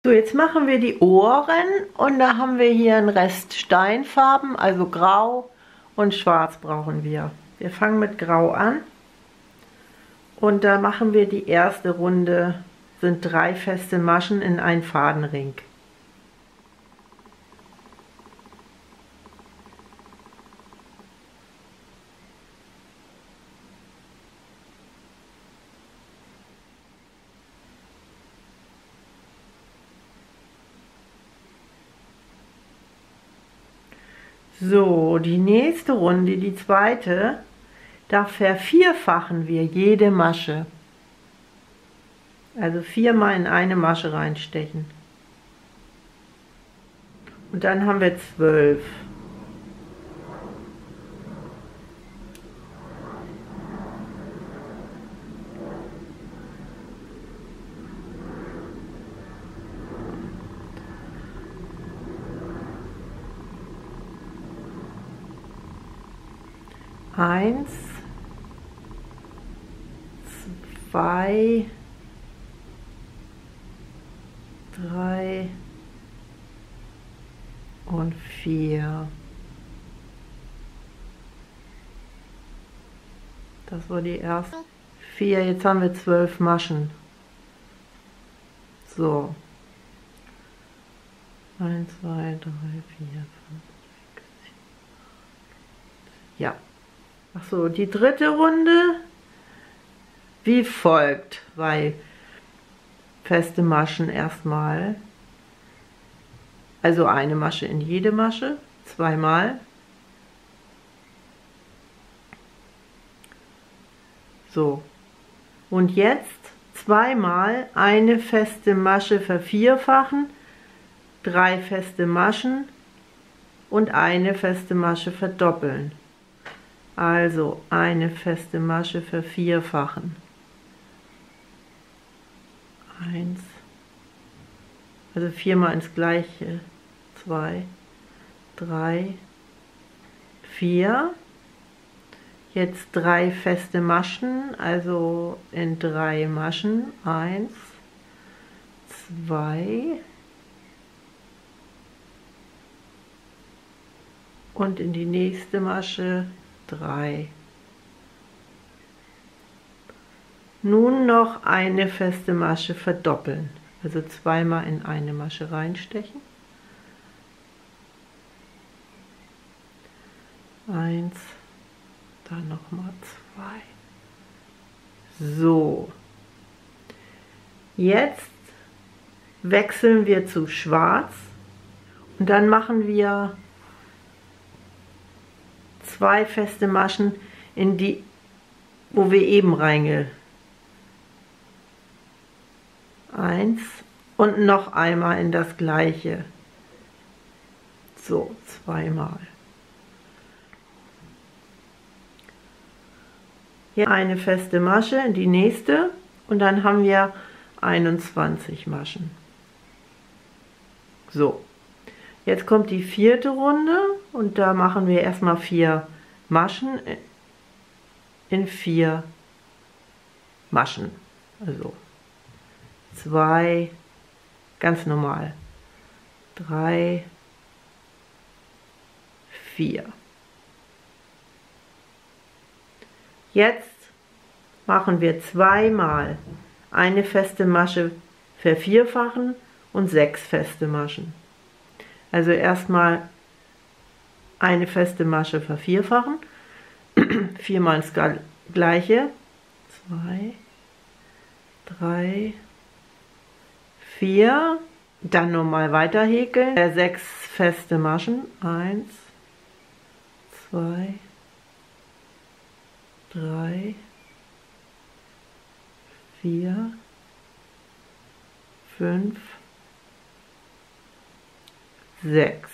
So, jetzt machen wir die Ohren und da haben wir hier einen Rest Steinfarben, also Grau und Schwarz brauchen wir. Wir fangen mit Grau an und da machen wir die erste Runde, sind 3 feste Maschen in einen Fadenring. So, die nächste Runde, die zweite, da vervierfachen wir jede Masche. Also 4-mal in eine Masche reinstechen. Und dann haben wir 12. Eins, 2, 3 und 4. Das war die erste. 4, jetzt haben wir 12 Maschen. So. 1, 2, 3, 4, 5, 6, 7. Ja. Ach so, die dritte Runde wie folgt, weil feste Maschen erstmal, also eine Masche in jede Masche, 2-mal. So, und jetzt 2-mal eine feste Masche vervierfachen, 3 feste Maschen und eine feste Masche verdoppeln. Also eine feste Masche vervierfachen. 1, also 4-mal ins gleiche, 2, 3, 4. Jetzt 3 feste Maschen, also in 3 Maschen, 1, 2 und in die nächste Masche 3. Nun noch eine feste Masche verdoppeln, also 2-mal in eine Masche reinstechen. 1, dann nochmal 2. So, jetzt wechseln wir zu Schwarz und dann machen wir 2 feste Maschen in die, wo wir eben reinge. 1 und noch einmal in das gleiche. So, 2-mal. Hier eine feste Masche in die nächste und dann haben wir 21 Maschen. So, jetzt kommt die vierte Runde und da machen wir erstmal 4 Maschen in 4 Maschen. Also 2, ganz normal, 3, 4. Jetzt machen wir 2-mal eine feste Masche vervierfachen und 6 feste Maschen. Also erstmal eine feste Masche vervierfachen, 4-mal ins gleiche, 2, 3, 4, dann nochmal weiter häkeln, 6 feste Maschen, 1, 2, 3, 4, 5, 6.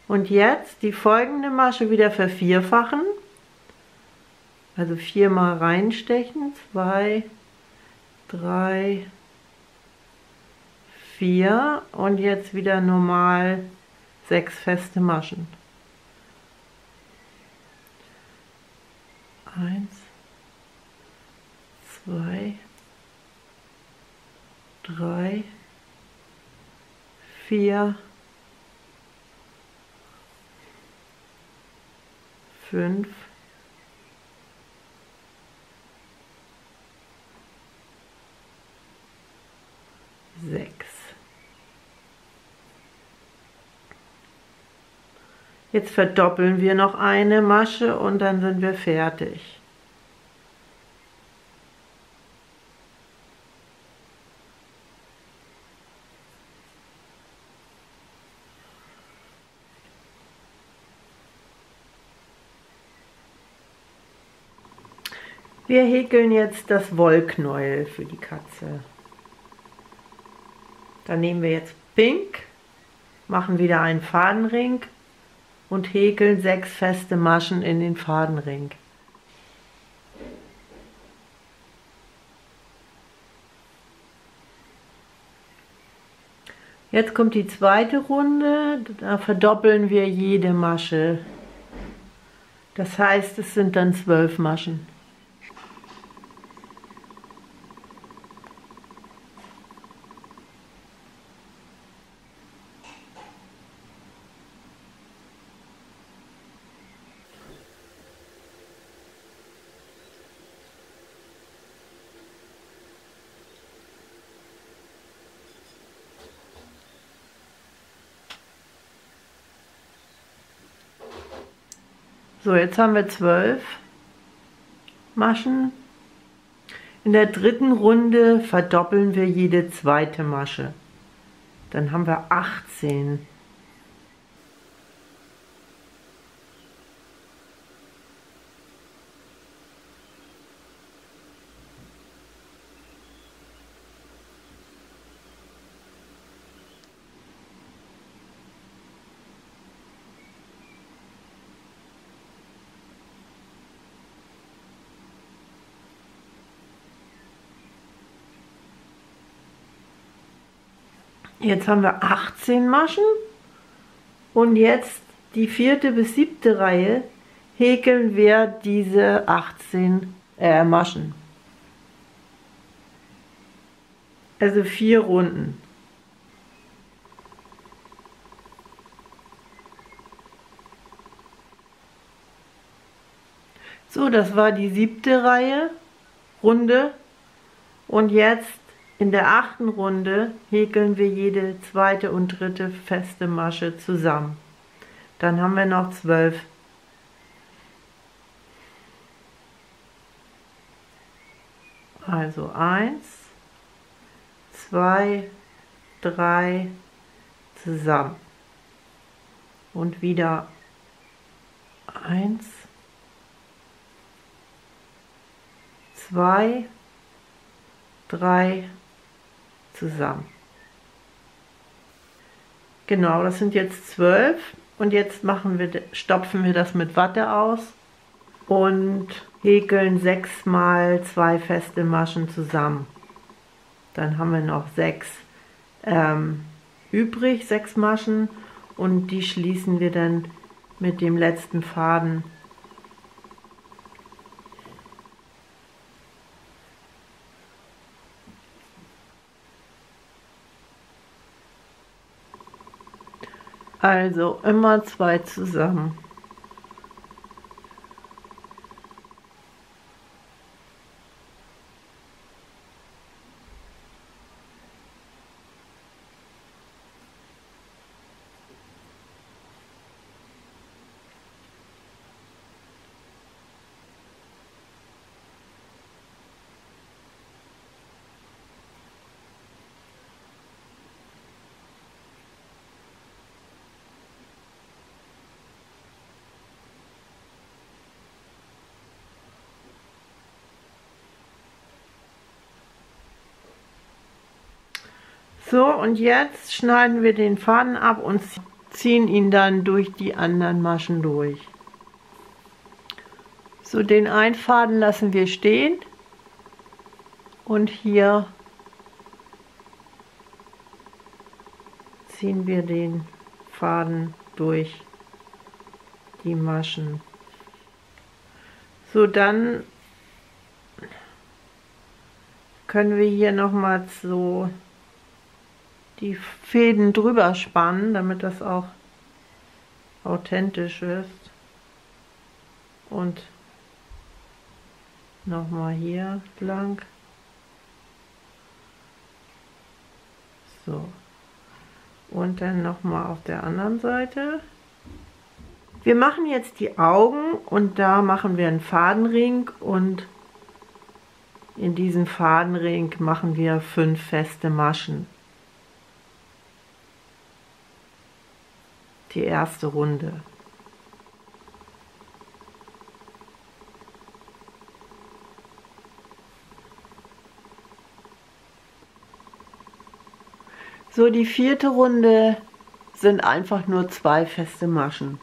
Und jetzt die folgende Masche wieder vervierfachen, also 4-mal reinstechen, 2, 3, 4 und jetzt wieder normal 6 feste Maschen. 1, 2, 3, 4, 5, 6. Jetzt verdoppeln wir noch eine Masche und dann sind wir fertig. Wir häkeln jetzt das Wollknäuel für die Katze. Dann nehmen wir jetzt Pink, machen wieder einen Fadenring und häkeln 6 feste Maschen in den Fadenring. Jetzt kommt die zweite Runde, da verdoppeln wir jede Masche. Das heißt, es sind dann 12 Maschen. So, jetzt haben wir 12 Maschen. In der dritten Runde verdoppeln wir jede zweite Masche. Dann haben wir 18. Jetzt haben wir 18 Maschen und jetzt die 4. bis 7. Reihe häkeln wir diese 18 Maschen. Also 4 Runden. So, das war die 7. Runde und jetzt in der 8. Runde häkeln wir jede 2. und 3. feste Masche zusammen. Dann haben wir noch 12. Also 1, 2, 3 zusammen. Und wieder 1, 2, 3 zusammen. Genau, das sind jetzt 12 und jetzt stopfen wir das mit Watte aus und häkeln 6 mal 2 feste Maschen zusammen. Dann haben wir noch 6 übrig, 6 Maschen, und die schließen wir dann mit dem letzten Faden. Also immer 2 zusammen. So, und jetzt schneiden wir den Faden ab und ziehen ihn dann durch die anderen Maschen durch. So, den einen Faden lassen wir stehen und hier ziehen wir den Faden durch die Maschen. So, dann können wir hier noch mal so die Fäden drüber spannen, damit das auch authentisch ist. Und nochmal hier lang. So. Und dann nochmal auf der anderen Seite. Wir machen jetzt die Augen und da machen wir einen Fadenring und in diesem Fadenring machen wir 5 feste Maschen. Die erste Runde. So, die vierte Runde sind einfach nur 2 feste Maschen.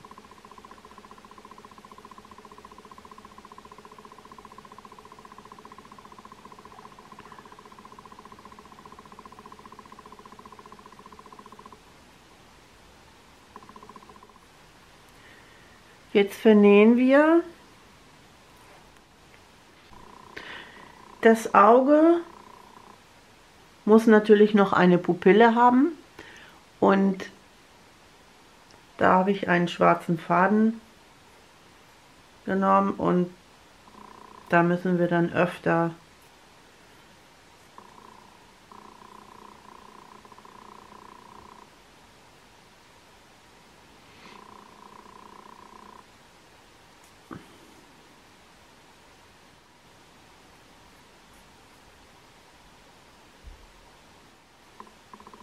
Jetzt vernähen wir das Auge. Muss natürlich noch eine Pupille haben und da habe ich einen schwarzen Faden genommen und da müssen wir dann öfter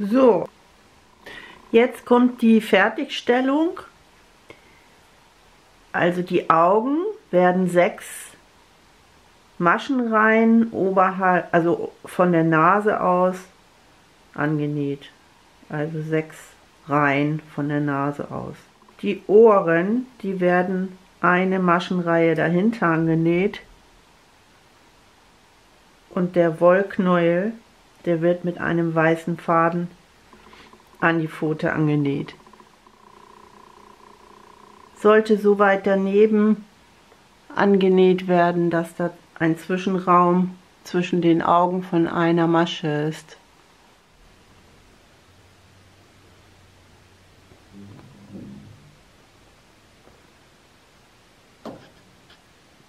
so. Jetzt kommt die Fertigstellung. Also die Augen werden 6 Maschenreihen oberhalb, also von der Nase aus angenäht. Also 6 Reihen von der Nase aus. Die Ohren, die werden eine Maschenreihe dahinter angenäht. Und der Wollknäuel, der wird mit einem weißen Faden an die Pfote angenäht. Sollte so weit daneben angenäht werden, dass da ein Zwischenraum zwischen den Augen von einer Masche ist.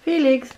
Felix!